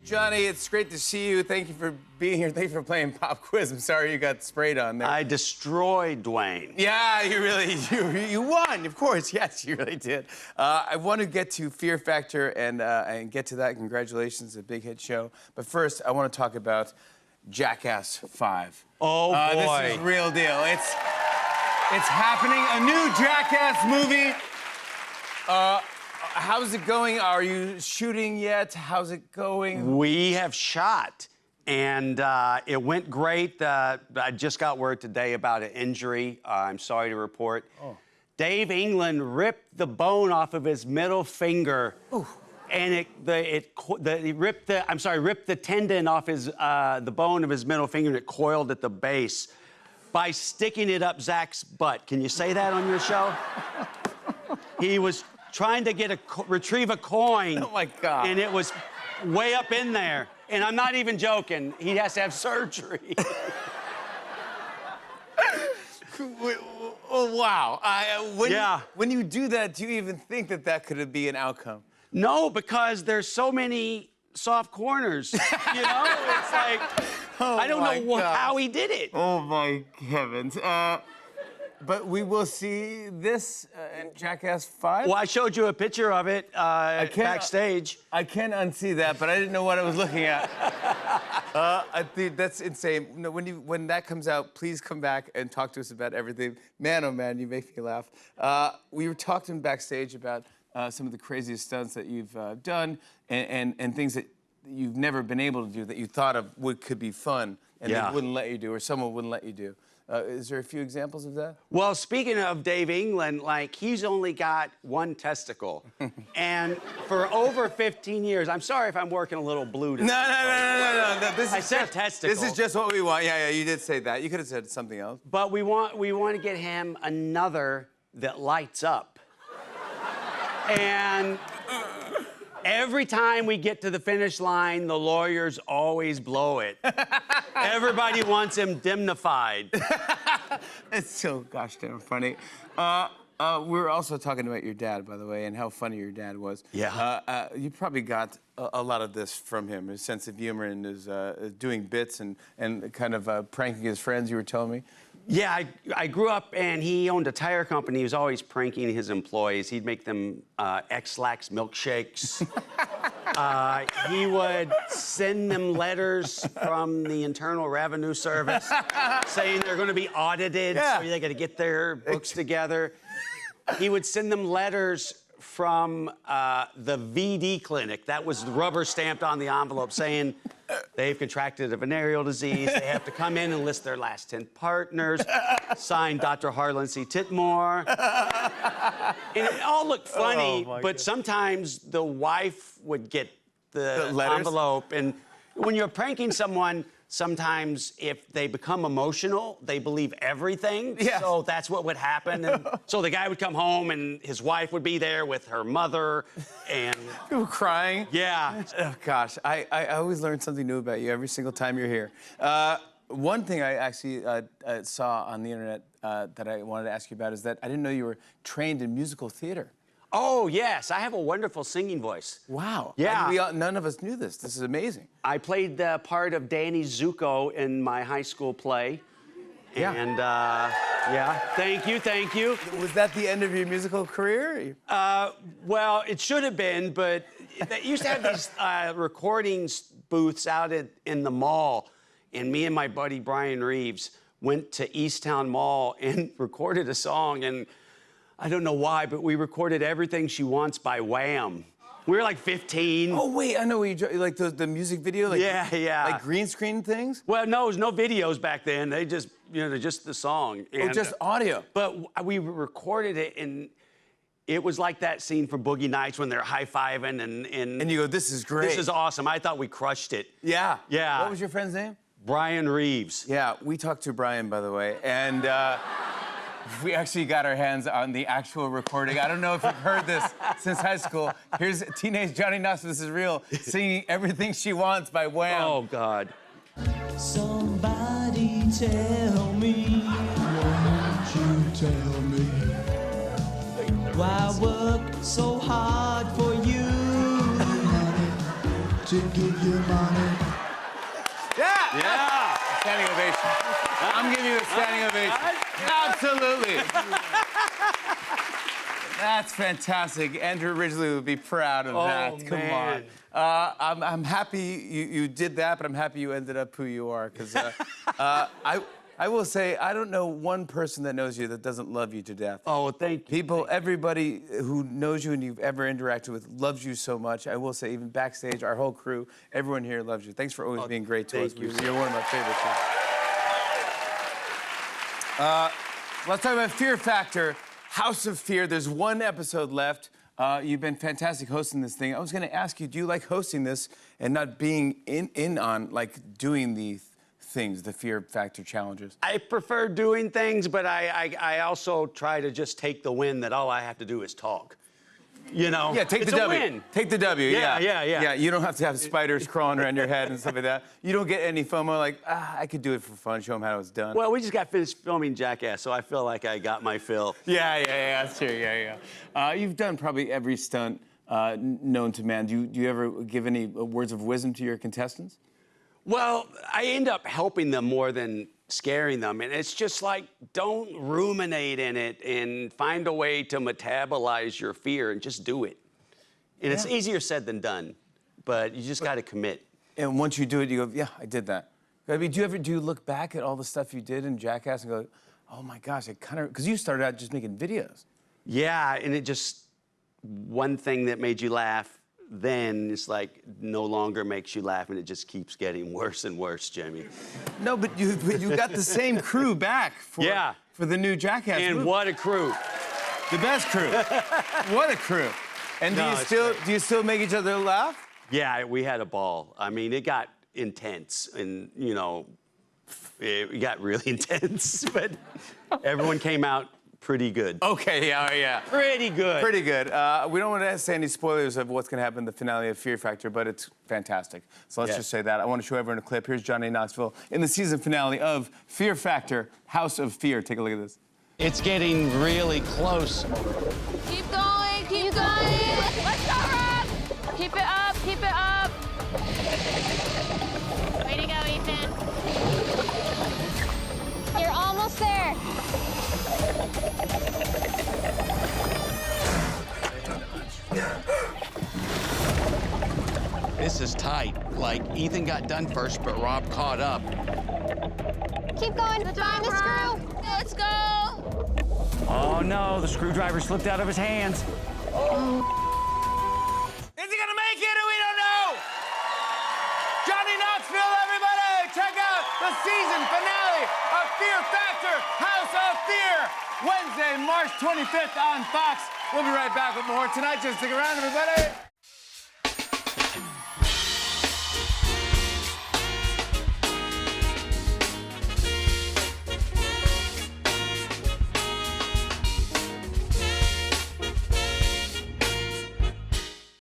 Johnny, it's great to see you. Thank you for being here. Thank you for playing Pop Quiz. I'm sorry you got sprayed on there. I destroyed Dwayne. Yeah, you won, of course. Yes, you really did. I want to get to Fear Factor and get to that. Congratulations, a big hit show. But first, I want to talk about Jackass 5. Oh, boy. This is real deal. It's happening. A new Jackass movie. How's it going? Are you shooting yet? How's it going? We have shot, and it went great. I just got word today about an injury. I'm sorry to report. Oh. Dave England ripped the bone off of his middle finger, and ripped the tendon off the bone of his middle finger, and it coiled at the base by sticking it up Zach's butt. Can you say that on your show? He was trying to retrieve a coin. Oh, my God. And it was way up in there. And I'm not even joking. He has to have surgery. Oh, wow. Yeah. When you do that, do you even think that could be an outcome? No, because there's so many soft corners. You know? It's like, I don't know how he did it. Oh, my heavens. But we will see this in Jackass 5? Well, I showed you a picture of it backstage. I can't unsee that, but I didn't know what I was looking at. I think that's insane. No, when that comes out, please come back and talk to us about everything. Man, oh man, you make me laugh. We were talking backstage about some of the craziest stunts that you've done and things that you've never been able to do that you thought of could be fun and they wouldn't let you do or someone wouldn't let you do. Is there a few examples of that? Well, speaking of Dave England, like, he's only got one testicle. And for over 15 years, I'm sorry if I'm working a little blue today. No. I said testicle. This is just what we want. Yeah, you did say that. You could have said something else. But we want to get him another that lights up. And every time we get to the finish line, the lawyers always blow it. Everybody wants him dimnified. It's so gosh damn funny. We're also talking about your dad, by the way, and how funny your dad was. Yeah. You probably got a lot of this from him, his sense of humor and his doing bits and kind of pranking his friends, you were telling me. Yeah, I grew up, and he owned a tire company. He was always pranking his employees. He'd make them X-Lax milkshakes. He would send them letters from the Internal Revenue Service saying they're going to be audited, so they got to get their books together. He would send them letters from the VD clinic. That was rubber stamped on the envelope saying they've contracted a venereal disease. They have to come in and list their last 10 partners. Signed, Dr. Harlan C. Titmore. And it all looked funny, but sometimes the wife would get the envelope. And when you're pranking someone, sometimes if they become emotional, they believe everything. Yeah. So that's what would happen. And so the guy would come home and his wife would be there with her mother and... People crying? Yeah. Oh, gosh. I always learn something new about you every single time you're here. One thing I actually saw on the internet that I wanted to ask you about is that I didn't know you were trained in musical theater. Oh, yes. I have a wonderful singing voice. Wow. Yeah. None of us knew this. This is amazing. I played the part of Danny Zuko in my high school play. Yeah. And, yeah. Thank you. Was that the end of your musical career? Well, it should have been, but they used to have these recording booths out in the mall. And me and my buddy Brian Reeves went to Easttown Mall and recorded a song. And I don't know why, but we recorded Everything She Wants by Wham. We were like 15. Oh, wait, I know what you like the music video? Like, yeah. Like green screen things? Well, no, there was no videos back then. They just, just the song. And, just audio? But we recorded it, and it was like that scene from Boogie Nights when they're high-fiving And you go, this is great. This is awesome. I thought we crushed it. Yeah. Yeah. What was your friend's name? Brian Reeves. Yeah, we talked to Brian, by the way, and we actually got our hands on the actual recording. I don't know if you've heard this since high school. Here's teenage Johnny Knoxville, this is real, singing Everything She Wants by Wham. Oh, God. Somebody tell me, won't you tell me, why work so hard for you? to give you money. Yeah. Yeah. Standing ovation. I'm giving you a standing ovation. Absolutely. That's fantastic. Andrew Ridgely would be proud of that. Come man. on. I'm happy you did that, but I'm happy you ended up who you are. Because I will say, I don't know one person that knows you that doesn't love you to death. Oh, thank you. People, everybody who knows you and you've ever interacted with loves you so much. I will say, even backstage, our whole crew, everyone here loves you. Thanks for always being great to us. thank you. You're one of my favorites. Let's talk about Fear Factor, House of Fear. There's one episode left. You've been fantastic hosting this thing. I was going to ask you, do you like hosting this and not being in on, like, doing the things, the Fear Factor challenges? I prefer doing things, but I also try to just take the win that all I have to do is talk. You know? Yeah, take it's the a W. win. Take the W, yeah. Yeah. Yeah, you don't have to have spiders crawling around your head and stuff like that. You don't get any FOMO, like, I could do it for fun, show them how it's done. Well, we just got finished filming Jackass, so I feel like I got my fill. Yeah, that's true, yeah. You've done probably every stunt known to man. Do you ever give any words of wisdom to your contestants? Well, I end up helping them more than scaring them. And it's just like, don't ruminate in it and find a way to metabolize your fear and just do it. And it's easier said than done, but you just got to commit. And once you do it, you go, yeah, I did that. I mean, do you look back at all the stuff you did in Jackass and go, oh my gosh, it kind of, because you started out just making videos. Yeah, and it just, one thing that made you laugh then it's like no longer makes you laugh, and it just keeps getting worse and worse, Jimmy. No, but you got the same crew back for the new Jackass And movie. what a crew. The best crew. What a crew. And No, do you still make each other laugh? Yeah, we had a ball. I mean, it got intense, and you know, it got really intense, but everyone came out pretty good. Okay, yeah. Pretty good. Pretty good. We don't want to say any spoilers of what's going to happen in the finale of Fear Factor, but it's fantastic. So let's just say that. I want to show everyone a clip. Here's Johnny Knoxville in the season finale of Fear Factor, House of Fear. Take a look at this. It's getting really close. Keep going, keep going. Let's go, Rob. Keep it up, keep it up. Way to go, Ethan. You're almost there. This is tight. Like, Ethan got done first, but Rob caught up. Keep going. Find the screw. Let's go. Oh no, the screwdriver slipped out of his hands. Is he gonna make it, or we don't know? Johnny Knoxville, everybody, check out the season finale of Fear Factor, House of Fear, Wednesday, March 25th on Fox. We'll be right back with more tonight. Just stick around, everybody.